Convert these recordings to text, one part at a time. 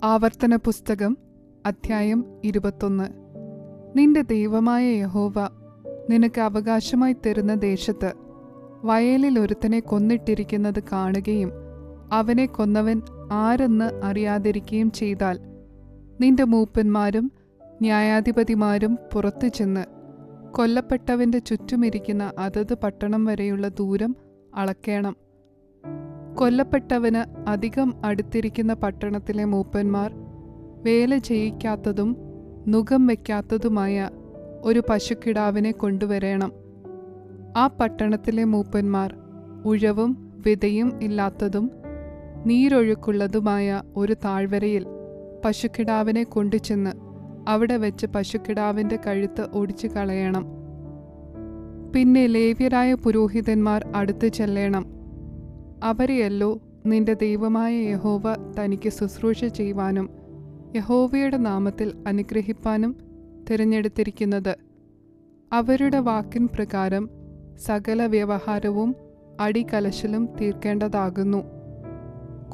ആവർത്തന പുസ്തകം അധ്യായം 21. നിന്റെ ദൈവമായ യഹോവ നിനക്ക് അവകാശമായി തരുന്ന ദേശത്ത് വയലിൽ ഒരുത്തനെ കൊന്നിട്ടിരിക്കുന്നത് കാണുകയും അവനെ കൊന്നവൻ ആരെന്ന് അറിയാതിരിക്കുകയും ചെയ്താൽ നിന്റെ മൂപ്പന്മാരും ന്യായാധിപതിമാരും പുറത്തു ചെന്ന് കൊല്ലപ്പെട്ടവന്റെ ചുറ്റുമിരിക്കുന്ന അതത് പട്ടണം വരെയുള്ള ദൂരം അളക്കേണം. കൊല്ലപ്പെട്ടവന് അധികം അടുത്തിരിക്കുന്ന പട്ടണത്തിലെ മൂപ്പന്മാർ വേല ചെയ്യിക്കാത്തതും നുകം വയ്ക്കാത്തതുമായ ഒരു പശുക്കിടാവിനെ കൊണ്ടുവരേണം. ആ പട്ടണത്തിലെ മൂപ്പന്മാർ ഉഴവും വിതയും ഇല്ലാത്തതും നീരൊഴുക്കുള്ളതുമായ ഒരു താഴ്വരയിൽ പശുക്കിടാവിനെ കൊണ്ടുചെന്ന് അവിടെ വെച്ച് പശുക്കിടാവിന്റെ കഴുത്ത് ഒടിച്ചു കളയണം. പിന്നെ ലേവ്യരായ പുരോഹിതന്മാർ അടുത്ത് ചെല്ലണം. അവരെയല്ലോ നിന്റെ ദൈവമായ യഹോവ തനിക്ക് ശുശ്രൂഷ ചെയ്യുവാനും യഹോവയുടെ നാമത്തിൽ അനുഗ്രഹിപ്പാനും തിരഞ്ഞെടുത്തിരിക്കുന്നത്. അവരുടെ വാക്കിൻ പ്രകാരം സകല വ്യവഹാരവും അടികലശലും തീർക്കേണ്ടതാകുന്നു.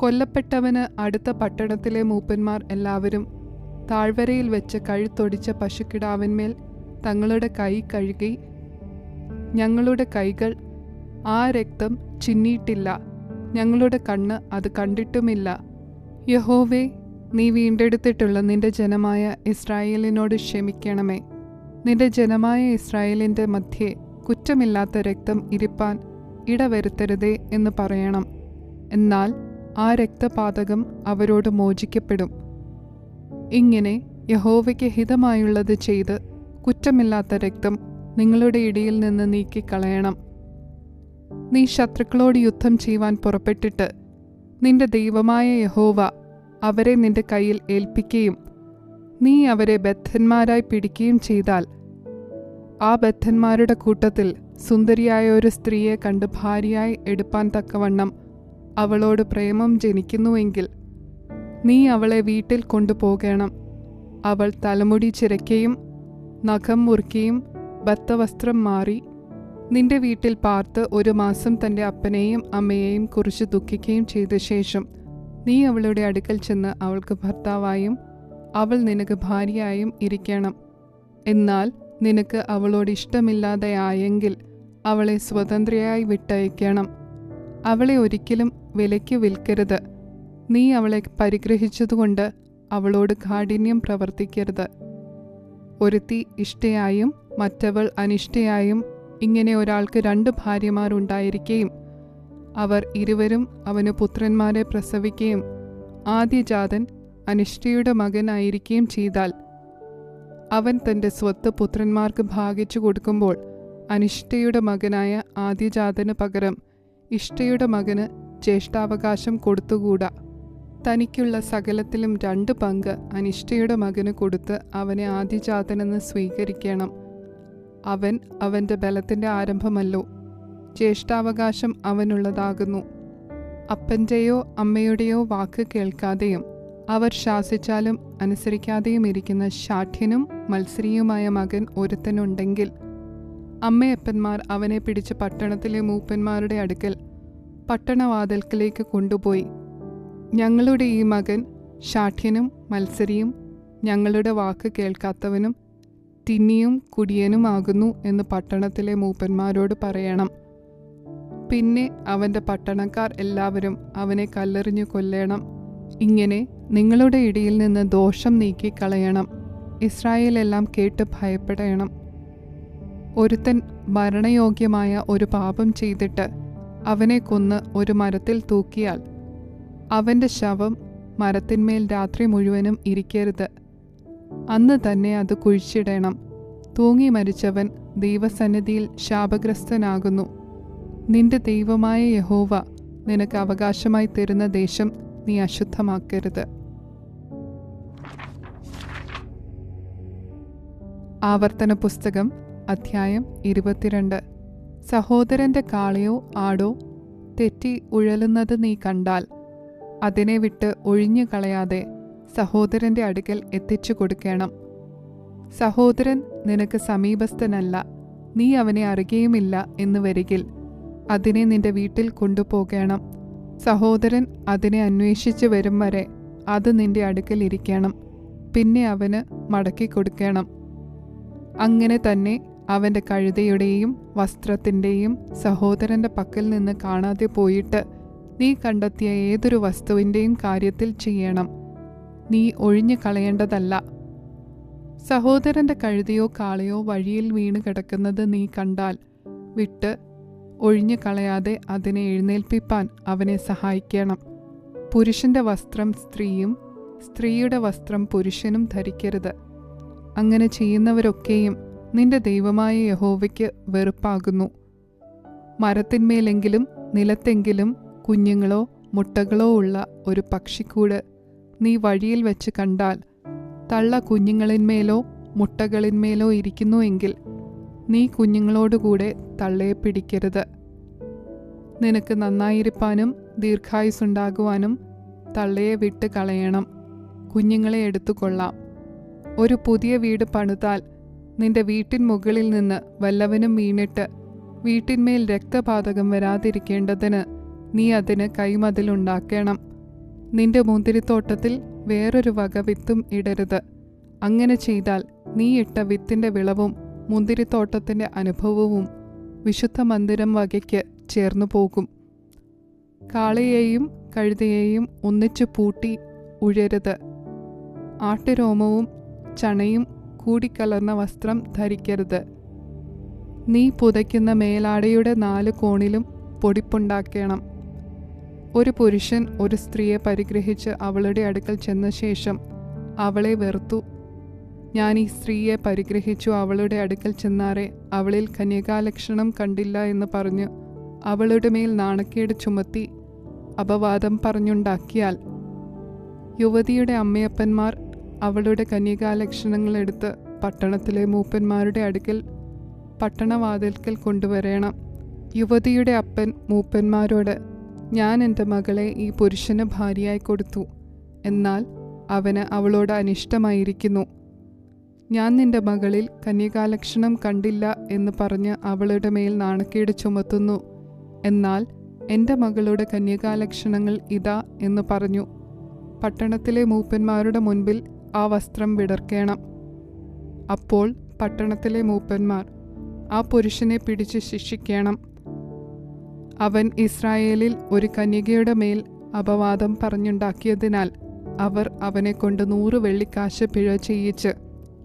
കൊല്ലപ്പെട്ടവന് അടുത്ത പട്ടണത്തിലെ മൂപ്പന്മാർ എല്ലാവരും താഴ്വരയിൽ വെച്ച് കഴുത്തൊടിച്ച പശുക്കിടാവിന്മേൽ തങ്ങളുടെ കൈ കഴുകി, ഞങ്ങളുടെ കൈകൾ ആ രക്തം ചിന്നിയിട്ടില്ല, ഞങ്ങളുടെ കണ്ണ് അത് കണ്ടിട്ടുമില്ല. യഹോവേ, നീ വീണ്ടെടുത്തിട്ടുള്ള നിന്റെ ജനമായ ഇസ്രായേലിനോട് ക്ഷമിക്കണമേ. നിന്റെ ജനമായ ഇസ്രായേലിന്റെ മധ്യേ കുറ്റമില്ലാത്ത രക്തം ഇരിപ്പാൻ ഇടവരുത്തരുതേ എന്ന് പറയണം. എന്നാൽ ആ രക്തപാതകം അവരോട് മോചിക്കപ്പെടും. ഇങ്ങനെ യഹോവയ്ക്ക് ഹിതമായുള്ളത് ചെയ്ത് കുറ്റമില്ലാത്ത രക്തം നിങ്ങളുടെ ഇടയിൽ നിന്ന് നീക്കിക്കളയണം. നീ ശത്രുക്കളോട് യുദ്ധം ചെയ്യുവാൻ പുറപ്പെട്ടിട്ട് നിന്റെ ദൈവമായ യഹോവ അവരെ നിന്റെ കയ്യിൽ ഏൽപ്പിക്കുകയും നീ അവരെ ബദ്ധന്മാരായി പിടിക്കുകയും ചെയ്താൽ, ആ ബദ്ധന്മാരുടെ കൂട്ടത്തിൽ സുന്ദരിയായ ഒരു സ്ത്രീയെ കണ്ട് ഭാര്യയായി എടുപ്പാൻ തക്കവണ്ണം അവളോട് പ്രേമം ജനിക്കുന്നുവെങ്കിൽ നീ അവളെ വീട്ടിൽ കൊണ്ടുപോകണം. അവൾ തലമുടി ചിരയ്ക്കുകയും നഖം മുറിക്കുകയും ബദ്ധവസ്ത്രം മാറി നിന്റെ വീട്ടിൽ പാർത്ത് 1 മാസം തൻ്റെ അപ്പനെയും അമ്മയെയും കുറിച്ച് ദുഃഖിക്കുകയും ചെയ്ത ശേഷം നീ അവളുടെ അടുക്കൽ ചെന്ന് അവൾക്ക് ഭർത്താവായും അവൾ നിനക്ക് ഭാര്യയായും ഇരിക്കണം. എന്നാൽ നിനക്ക് അവളോട് ഇഷ്ടമില്ലാതെ ആയെങ്കിൽ അവളെ സ്വതന്ത്രയായി വിട്ടയക്കണം. അവളെ ഒരിക്കലും വിലയ്ക്ക് വിൽക്കരുത്. നീ അവളെ പരിഗ്രഹിച്ചതുകൊണ്ട് അവളോട് കാഠിന്യം പ്രവർത്തിക്കരുത്. ഒരുത്തി ഇഷ്ടയായും മറ്റവൾ അനിഷ്ടയായും ഇങ്ങനെ ഒരാൾക്ക് 2 ഭാര്യമാരുണ്ടായിരിക്കുകയും അവർ ഇരുവരും അവന് പുത്രന്മാരെ പ്രസവിക്കുകയും ആദ്യജാതൻ അനിഷ്ടയുടെ മകനായിരിക്കുകയും ചെയ്താൽ, അവൻ തൻ്റെ സ്വത്ത് പുത്രന്മാർക്ക് ഭാഗിച്ചു കൊടുക്കുമ്പോൾ അനിഷ്ടയുടെ മകനായ ആദ്യജാതന് പകരം ഇഷ്ടയുടെ മകന് ജ്യേഷ്ഠാവകാശം കൊടുത്തുകൂടാ. തനിക്കുള്ള സകലത്തിലും 2 പങ്ക് അനിഷ്ടയുടെ മകന് കൊടുത്ത് അവനെ ആദ്യജാതനെന്ന് സ്വീകരിക്കണം. അവൻ അവൻ്റെ ബലത്തിൻ്റെ ആരംഭമല്ലോ. ജ്യേഷ്ഠാവകാശം അവനുള്ളതാകുന്നു. അപ്പൻ്റെയോ അമ്മയുടെയോ വാക്ക് കേൾക്കാതെയും അവർ ശാസിച്ചാലും അനുസരിക്കാതെയും ഇരിക്കുന്ന ശാഠ്യനും മത്സരിയുമായ മകൻ ഒരുത്തനുണ്ടെങ്കിൽ അമ്മയപ്പന്മാർ അവനെ പിടിച്ച് പട്ടണത്തിലെ മൂപ്പന്മാരുടെ അടുക്കൽ പട്ടണവാതിൽക്കലേക്ക് കൊണ്ടുപോയി, ഞങ്ങളുടെ ഈ മകൻ ശാഠ്യനും മത്സരിയും ഞങ്ങളുടെ വാക്ക് കേൾക്കാത്തവനും തിന്നിയും കുടിയനുമാകുന്നു എന്ന് പട്ടണത്തിലെ മൂപ്പന്മാരോട് പറയണം. പിന്നെ അവൻ്റെ പട്ടണക്കാർ എല്ലാവരും അവനെ കല്ലെറിഞ്ഞു കൊല്ലണം. ഇങ്ങനെ നിങ്ങളുടെ ഇടയിൽ നിന്ന് ദോഷം നീക്കിക്കളയണം. ഇസ്രായേലെല്ലാം കേട്ട് ഭയപ്പെടണം. ഒരുത്തൻ മരണയോഗ്യമായ ഒരു പാപം ചെയ്തിട്ട് അവനെ കൊന്ന് ഒരു മരത്തിൽ തൂക്കിയാൽ അവൻ്റെ ശവം മരത്തിന്മേൽ രാത്രി മുഴുവനും ഇരിക്കരുത്. അന്ന് തന്നെ അത് കുഴിച്ചിടണം. തൂങ്ങി മരിച്ചവൻ ദൈവസന്നിധിയിൽ ശാപഗ്രസ്തനാകുന്നു. നിന്റെ ദൈവമായ യഹോവ നിനക്ക് അവകാശമായി തരുന്ന ദേശം നീ അശുദ്ധമാക്കരുത്. ആവർത്തന പുസ്തകം അധ്യായം 22. സഹോദരന്റെ കാളയോ ആടോ തെറ്റി ഉഴലുന്നത് നീ കണ്ടാൽ അതിനെ വിട്ട് ഒഴിഞ്ഞു കളയാതെ സഹോദരന്റെ അടുക്കൽ എത്തിച്ചു കൊടുക്കണം. സഹോദരൻ നിനക്ക് സമീപസ്ഥനല്ല, നീ അവനെ അറിയുകയുമില്ല എന്ന് വരികിൽ അതിനെ നിന്റെ വീട്ടിൽ കൊണ്ടുപോകണം. സഹോദരൻ അതിനെ അന്വേഷിച്ചു വരും വരെ അത് നിന്റെ അടുക്കൽ ഇരിക്കണം, പിന്നെ അവന് മടക്കി കൊടുക്കണം. അങ്ങനെ തന്നെ അവൻ്റെ കഴുതയുടെയും വസ്ത്രത്തിൻ്റെയും സഹോദരൻ്റെ പക്കൽ നിന്ന് കാണാതെ പോയിട്ട് നീ കണ്ടെത്തിയ ഏതൊരു വസ്തുവിൻ്റെയും കാര്യത്തിൽ ചെയ്യണം. നീ ഒഴിഞ്ഞു കളയേണ്ടതല്ല. സഹോദരൻ്റെ കഴുതയോ കാളയോ വഴിയിൽ വീണ് കിടക്കുന്നത് നീ കണ്ടാൽ വിട്ട് ഒഴിഞ്ഞു കളയാതെ അതിനെ എഴുന്നേൽപ്പിപ്പാൻ അവനെ സഹായിക്കണം. പുരുഷന്റെ വസ്ത്രം സ്ത്രീയും സ്ത്രീയുടെ വസ്ത്രം പുരുഷനും ധരിക്കരുത്. അങ്ങനെ ചെയ്യുന്നവരൊക്കെയും നിന്റെ ദൈവമായ യഹോവയ്ക്ക് വെറുപ്പാകുന്നു. മരത്തിന്മേലെങ്കിലും നിലത്തെങ്കിലും കുഞ്ഞുങ്ങളോ മുട്ടകളോ ഉള്ള ഒരു പക്ഷിക്കൂട് നീ വഴിയിൽ വെച്ച് കണ്ടാൽ തള്ള കുഞ്ഞുങ്ങളിന്മേലോ മുട്ടകളിന്മേലോ ഇരിക്കുന്നുവെങ്കിൽ നീ കുഞ്ഞുങ്ങളോടുകൂടെ തള്ളയെ പിടിക്കരുത്. നിനക്ക് നന്നായിരിക്കാനും ദീർഘായുസ്സുണ്ടാകുവാനും തള്ളയെ വിട്ട് കളയണം. കുഞ്ഞുങ്ങളെ എടുത്തുകൊള്ളാം. ഒരു പുതിയ വീട് പണിതാൽ നിന്റെ വീട്ടിൻ മുകളിൽ നിന്ന് വല്ലവനും വീണിട്ട് വീട്ടിന്മേൽ രക്തപാതകം വരാതിരിക്കേണ്ടതിന് നീ അതിന് കൈമതിലുണ്ടാക്കണം. നിന്റെ മുന്തിരിത്തോട്ടത്തിൽ വേറൊരു വക വിത്തും ഇടരുത്. അങ്ങനെ ചെയ്താൽ നീ ഇട്ട വിത്തിന്റെ വിളവും മുന്തിരിത്തോട്ടത്തിന്റെ അനുഭവവും വിശുദ്ധ മന്ദിരം വകയ്ക്ക് ചേർന്നു പോകും. കാളയെയും കഴുതയെയും ഒന്നിച്ചു പൂട്ടി ഉഴരുത്. ആട്ടുരോമവും ചണയും കൂടിക്കലർന്ന വസ്ത്രം ധരിക്കരുത്. നീ പുതയ്ക്കുന്ന മേലാടയുടെ 4 കോണിലും പൊടിപ്പുണ്ടാക്കണം. ഒരു പുരുഷൻ ഒരു സ്ത്രീയെ പരിഗ്രഹിച്ച് അവളുടെ അടുക്കൽ ചെന്ന ശേഷം അവളെ വെറുത്തു, ഞാൻ ഈ സ്ത്രീയെ പരിഗ്രഹിച്ചു, അവളുടെ അടുക്കൽ ചെന്നാറെ അവളിൽ കന്യകാലക്ഷണം കണ്ടില്ല എന്ന് പറഞ്ഞു അവളുടെ മേൽ നാണക്കേട് ചുമത്തി അപവാദം പറഞ്ഞുണ്ടാക്കിയാൽ യുവതിയുടെ അമ്മയപ്പന്മാർ അവളുടെ കന്യകാലക്ഷണങ്ങളെടുത്ത് പട്ടണത്തിലെ മൂപ്പന്മാരുടെ അടുക്കൽ പട്ടണവാതിൽക്കൽ കൊണ്ടുവരേണം. യുവതിയുടെ അപ്പൻ മൂപ്പന്മാരോട്, ഞാൻ എൻ്റെ മകളെ ഈ പുരുഷന് ഭാര്യയായി കൊടുത്തു, എന്നാൽ അവന് അവളോട് അനിഷ്ടമായിരിക്കുന്നു. ഞാൻ നിന്റെ മകളിൽ കന്യകാലക്ഷണം കണ്ടില്ല എന്ന് പറഞ്ഞ് അവളുടെ മേൽ നാണക്കേട് ചുമത്തുന്നു, എന്നാൽ എൻ്റെ മകളുടെ കന്യകാലക്ഷണങ്ങൾ ഇതാ എന്ന് പറഞ്ഞു പട്ടണത്തിലെ മൂപ്പന്മാരുടെ മുൻപിൽ ആ വസ്ത്രം വിടർക്കേണം. അപ്പോൾ പട്ടണത്തിലെ മൂപ്പന്മാർ ആ പുരുഷനെ പിടിച്ച് ശിക്ഷിക്കണം. അവൻ ഇസ്രായേലിൽ ഒരു കന്യകയുടെ മേൽ അപവാദം പറഞ്ഞുണ്ടാക്കിയതിനാൽ അവർ അവനെ കൊണ്ട് 100 വെള്ളിക്കാശ് പിഴ ചെയ്യിച്ച്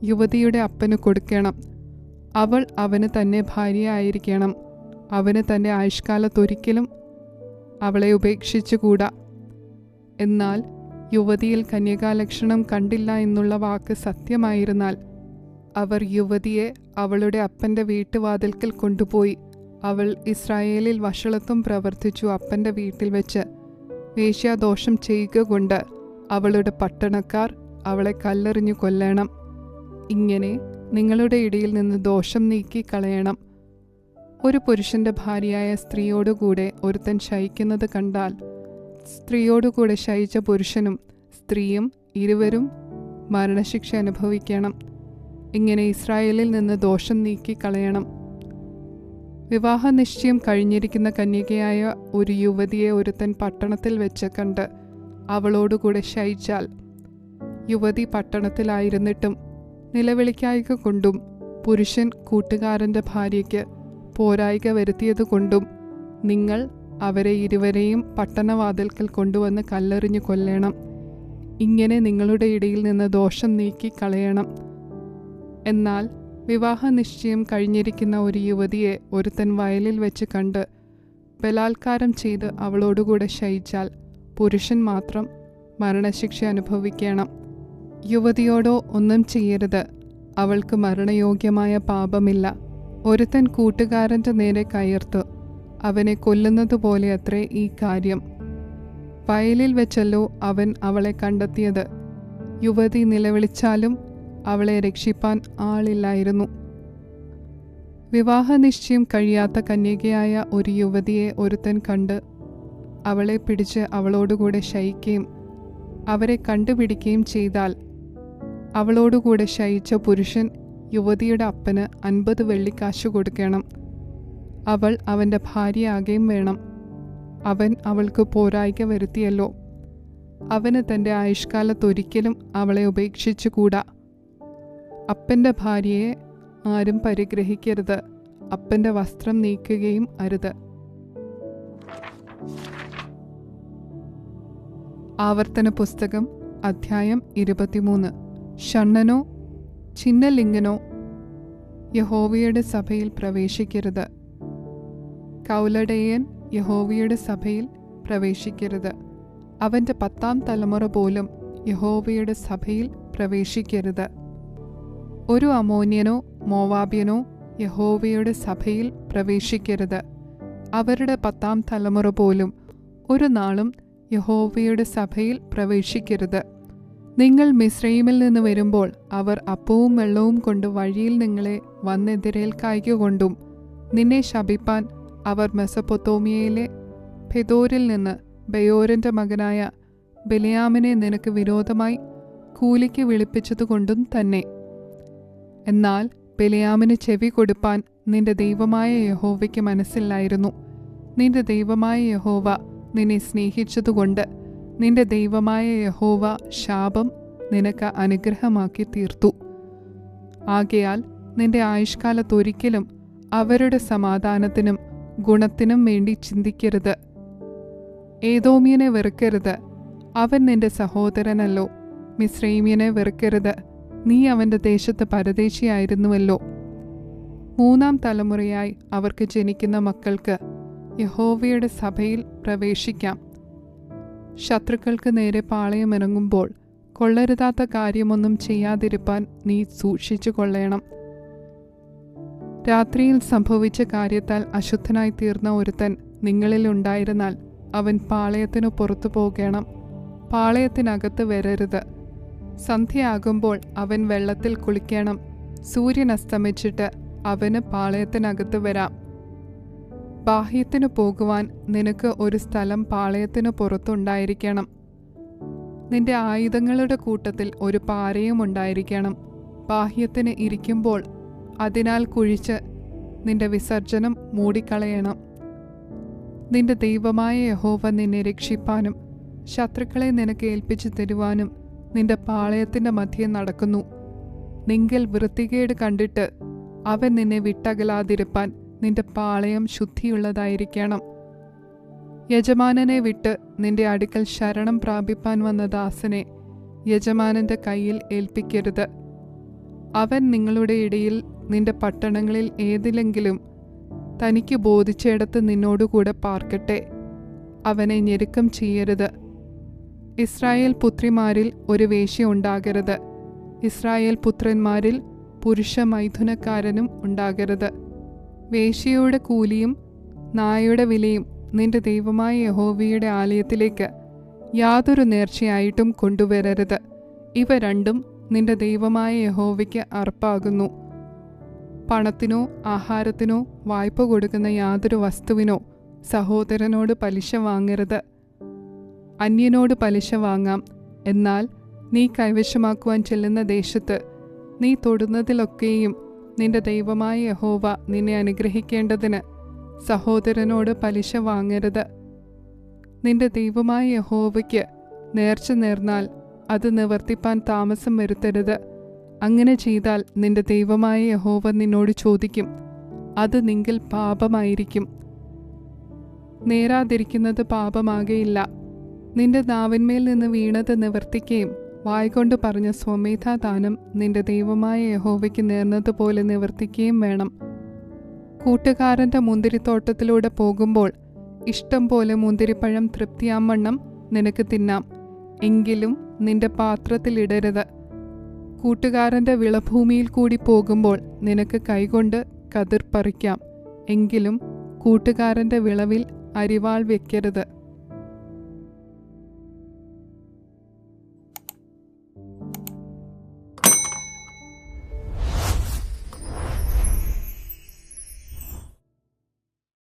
യുവതിയുടെ അപ്പന് കൊടുക്കണം. അവൾ അവന് തന്നെ ഭാര്യയായിരിക്കണം. അവന് തൻ്റെ ആയുഷ്കാലത്തൊരിക്കലും അവളെ ഉപേക്ഷിച്ചുകൂടാ. എന്നാൽ യുവതിയിൽ കന്യകാലക്ഷണം കണ്ടില്ല എന്നുള്ള വാക്ക് സത്യമായിരുന്നാൽ അവർ യുവതിയെ അവളുടെ അപ്പൻ്റെ വീട്ടുവാതിൽക്കൽ കൊണ്ടുപോയി അവൾ ഇസ്രായേലിൽ വഷളത്വം പ്രവർത്തിച്ചു അപ്പൻ്റെ വീട്ടിൽ വെച്ച് വേശ്യാദോഷം ചെയ്യുക കൊണ്ട് അവളുടെ പട്ടണക്കാർ അവളെ കല്ലെറിഞ്ഞു കൊല്ലണം. ഇങ്ങനെ നിങ്ങളുടെ ഇടയിൽ നിന്ന് ദോഷം നീക്കി കളയണം. ഒരു പുരുഷന്റെ ഭാര്യയായ സ്ത്രീയോടുകൂടെ ഒരുത്തൻ ശയിക്കുന്നത് കണ്ടാൽ സ്ത്രീയോടുകൂടെ ശയിച്ച പുരുഷനും സ്ത്രീയും ഇരുവരും മരണശിക്ഷ അനുഭവിക്കണം. ഇങ്ങനെ ഇസ്രായേലിൽ നിന്ന് ദോഷം നീക്കി കളയണം. വിവാഹനിശ്ചയം കഴിഞ്ഞിരിക്കുന്ന കന്യകയായ ഒരു യുവതിയെ ഒരുത്തൻ പട്ടണത്തിൽ വെച്ച് കണ്ട് അവളോടുകൂടെ ശയിച്ചാൽ യുവതി പട്ടണത്തിലായിരുന്നിട്ടും നിലവിളിക്കായ്ക കൊണ്ടും പുരുഷൻ കൂട്ടുകാരൻ്റെ ഭാര്യയ്ക്ക് പോരായ്ക വരുത്തിയതുകൊണ്ടും നിങ്ങൾ അവരെ ഇരുവരെയും പട്ടണവാതിൽക്കൽ കൊണ്ടുവന്ന് കല്ലെറിഞ്ഞു കൊല്ലണം. ഇങ്ങനെ നിങ്ങളുടെ ഇടയിൽ നിന്ന് ദോഷം നീക്കി കളയണം. എന്നാൽ വിവാഹനിശ്ചയം കഴിഞ്ഞിരിക്കുന്ന ഒരു യുവതിയെ ഒരുത്തൻ വയലിൽ വെച്ച് കണ്ട് ബലാത്കാരം ചെയ്ത് അവളോടുകൂടെ ശയിച്ചാൽ പുരുഷൻ മാത്രം മരണശിക്ഷ അനുഭവിക്കണം. യുവതിയോടോ ഒന്നും ചെയ്യരുത്, അവൾക്ക് മരണയോഗ്യമായ പാപമില്ല. ഒരുത്തൻ കൂട്ടുകാരൻ്റെ നേരെ കയർത്തു അവനെ കൊല്ലുന്നതുപോലെ അത്രേ ഈ കാര്യം. വയലിൽ വെച്ചല്ലോ അവൻ അവളെ കണ്ടെത്തിയത്. യുവതി നിലവിളിച്ചാലും അവളെ രക്ഷിപ്പാൻ ആളില്ലായിരുന്നു. വിവാഹനിശ്ചയം കഴിയാത്ത കന്യകയായ ഒരു യുവതിയെ ഒരുത്തൻ കണ്ട് അവളെ പിടിച്ച് അവളോടുകൂടെ ശയിക്കുകയും അവരെ കണ്ടുപിടിക്കുകയും ചെയ്താൽ അവളോടുകൂടെ ശയിച്ച പുരുഷൻ യുവതിയുടെ അപ്പന് 50 വെള്ളിക്കാശ് കൊടുക്കണം. അവൾ അവൻ്റെ ഭാര്യയാകുകയും വേണം. അവൻ അവൾക്ക് പോരായ്ക വരുത്തിയല്ലോ. അവന് തൻ്റെ ആയുഷ്കാലത്തൊരിക്കലും അവളെ ഉപേക്ഷിച്ചുകൂടാ. അപ്പൻ്റെ ഭാര്യയെ ആരും പരിഗ്രഹിക്കരുത്, അപ്പൻ്റെ വസ്ത്രം നീക്കുകയും അരുത്. ആവർത്തന പുസ്തകം അധ്യായം 23. ഷണ്ണനോ ചിന്നലിംഗനോ യഹോവയുടെ സഭയിൽ പ്രവേശിക്കരുത്. കൗലടയൻ യഹോവയുടെ സഭയിൽ പ്രവേശിക്കരുത്. അവൻ്റെ 10ാം തലമുറ പോലും യഹോവയുടെ സഭയിൽ പ്രവേശിക്കരുത്. ഒരു അമോന്യനോ മോവാബ്യനോ യഹോവയുടെ സഭയിൽ പ്രവേശിക്കരുത്. അവരുടെ 10ാം തലമുറ പോലും ഒരു നാളും യഹോവയുടെ സഭയിൽ പ്രവേശിക്കരുത്. നിങ്ങൾ മിസ്രയീമിൽ നിന്ന് വരുമ്പോൾ അവർ അപ്പവും വെള്ളവും കൊണ്ട് വഴിയിൽ നിങ്ങളെ വന്നെതിരേൽക്കായ്കൊണ്ടും നിന്നെ ശപിപ്പാൻ അവർ മെസൊപ്പൊത്താമ്യയിലെ ഫെദോരിൽ നിന്ന് ബെയോരിൻ്റെ മകനായ ബിലെയാമിനെ നിനക്ക് വിരോധമായി കൂലിക്ക് വിളിപ്പിച്ചതുകൊണ്ടും തന്നെ. എന്നാൽ ബിലെയാമിന് ചെവി കൊടുപ്പാൻ നിന്റെ ദൈവമായ യഹോവയ്ക്ക് മനസ്സില്ലായിരുന്നു. നിന്റെ ദൈവമായ യഹോവ നിന്നെ സ്നേഹിച്ചതുകൊണ്ട് നിന്റെ ദൈവമായ യഹോവ ശാപം നിനക്ക് അനുഗ്രഹമാക്കി തീർത്തു. ആകയാൽ നിന്റെ ആയുഷ്കാലത്തൊരിക്കലും അവരുടെ സമാധാനത്തിനും ഗുണത്തിനും വേണ്ടി ചിന്തിക്കരുത്. ഏദോമ്യനെ വെറുക്കരുത്, അവൻ നിന്റെ സഹോദരനല്ലോ. മിസ്രയീമ്യനെ വെറുക്കരുത്, നീ അവൻ്റെ ദേശത്ത് പരദേശിയായിരുന്നുവല്ലോ. 3ാം തലമുറയായി അവർക്ക് ജനിക്കുന്ന മക്കൾക്ക് യഹോവയുടെ സഭയിൽ പ്രവേശിക്കാം. ശത്രുക്കൾക്ക് നേരെ പാളയമിറങ്ങുമ്പോൾ കൊള്ളരുതാത്ത കാര്യമൊന്നും ചെയ്യാതിരിപ്പാൻ നീ സൂക്ഷിച്ചു കൊള്ളണം. രാത്രിയിൽ സംഭവിച്ച കാര്യത്താൽ അശുദ്ധനായി തീർന്ന ഒരുത്തൻ നിങ്ങളിൽ ഉണ്ടായിരുന്നാൽ അവൻ പാളയത്തിനു പുറത്തു പോകണം, പാളയത്തിനകത്ത് വരരുത്. സന്ധ്യയാകുമ്പോൾ അവൻ വെള്ളത്തിൽ കുളിക്കണം. സൂര്യൻ അസ്തമിച്ചിട്ട് അവന് പാളയത്തിനകത്ത് വരാം. ബാഹ്യത്തിനു പോകുവാൻ നിനക്ക് ഒരു സ്ഥലം പാളയത്തിനു പുറത്തുണ്ടായിരിക്കണം. നിന്റെ ആയുധങ്ങളുടെ കൂട്ടത്തിൽ ഒരു പാരയും ഉണ്ടായിരിക്കണം. ബാഹ്യത്തിന് ഇരിക്കുമ്പോൾ അതിനാൽ കുഴിച്ച് നിന്റെ വിസർജനം മൂടിക്കളയണം. നിന്റെ ദൈവമായ യഹോവ നിന്നെ രക്ഷിപ്പാനും ശത്രുക്കളെ നിനക്ക് ഏൽപ്പിച്ചു തരുവാനും നിന്റെ പാളയത്തിൻ്റെ മധ്യേ നടക്കുന്നു. നിങ്കൽ വൃത്തികേട് കണ്ടിട്ട് അവൻ നിന്നെ വിട്ടകലാതിരിപ്പാൻ നിന്റെ പാളയം ശുദ്ധിയുള്ളതായിരിക്കണം. യജമാനനെ വിട്ട് നിന്റെ അടുക്കൽ ശരണം പ്രാപിപ്പാൻ വന്ന ദാസനെ യജമാനന്റെ കയ്യിൽ ഏൽപ്പിക്കരുത്. അവൻ നിങ്ങളുടെ ഇടയിൽ നിന്റെ പട്ടണങ്ങളിൽ ഏതിലെങ്കിലും തനിക്ക് ബോധിച്ചിടത്ത് നിന്നോടുകൂടെ പാർക്കട്ടെ. അവനെ ഞെരുക്കം ചെയ്യരുത്. ഇസ്രായേൽ പുത്രിമാരിൽ ഒരു വേശ്യ ഉണ്ടാകരുത്. ഇസ്രായേൽ പുത്രന്മാരിൽ പുരുഷ മൈഥുനക്കാരനും ഉണ്ടാകരുത്. വേശ്യയുടെ കൂലിയും നായുടെ വിലയും നിന്റെ ദൈവമായ യഹോവയുടെ ആലയത്തിലേക്ക് യാതൊരു നേർച്ചയായിട്ടും കൊണ്ടുവരരുത്. ഇവ രണ്ടും നിന്റെ ദൈവമായ യഹോവയ്ക്ക് അർപ്പാകുന്നു. പണത്തിനോ ആഹാരത്തിനോ വായ്പ കൊടുക്കുന്ന യാതൊരു വസ്തുവിനോ സഹോദരനോട് പലിശ വാങ്ങരുത്. അന്യനോട് പലിശ വാങ്ങാം, എന്നാൽ നീ കൈവശമാക്കുവാൻ ചെല്ലുന്ന ദേശത്ത് നീ തൊടുന്നതിലൊക്കെയും നിന്റെ ദൈവമായ യഹോവ നിന്നെ അനുഗ്രഹിക്കേണ്ടതിന് സഹോദരനോട് പലിശ വാങ്ങരുത്. നിന്റെ ദൈവമായ യഹോവയ്ക്ക് നേർച്ച നേർന്നാൽ അത് നിവർത്തിപ്പാൻ താമസം വരുത്തരുത്. അങ്ങനെ ചെയ്താൽ നിന്റെ ദൈവമായ യഹോവ നിന്നോട് ചോദിക്കും, അത് നിങ്കിൽ പാപമായിരിക്കും. നേരാതിരിക്കുന്നത് പാപമാകയില്ല. നിന്റെ നാവിന്മേൽ നിന്ന് വീണത് നിവർത്തിക്കുകയും വായ്കൊണ്ട് പറഞ്ഞ സ്വമേധാദാനം നിന്റെ ദൈവമായ യഹോവയ്ക്ക് നേർന്നതുപോലെ നിവർത്തിക്കുകയും വേണം. കൂട്ടുകാരൻ്റെ മുന്തിരിത്തോട്ടത്തിലൂടെ പോകുമ്പോൾ ഇഷ്ടം പോലെ മുന്തിരിപ്പഴം തൃപ്തിയാവണ്ണം നിനക്ക് തിന്നാം, എങ്കിലും നിന്റെ പാത്രത്തിലിടരുത്. കൂട്ടുകാരൻ്റെ വിളഭൂമിയിൽ കൂടി പോകുമ്പോൾ നിനക്ക് കൈകൊണ്ട് കതിർ പറിക്കാം, എങ്കിലും കൂട്ടുകാരൻ്റെ വിളവിൽ അരിവാൾ വെക്കരുത്.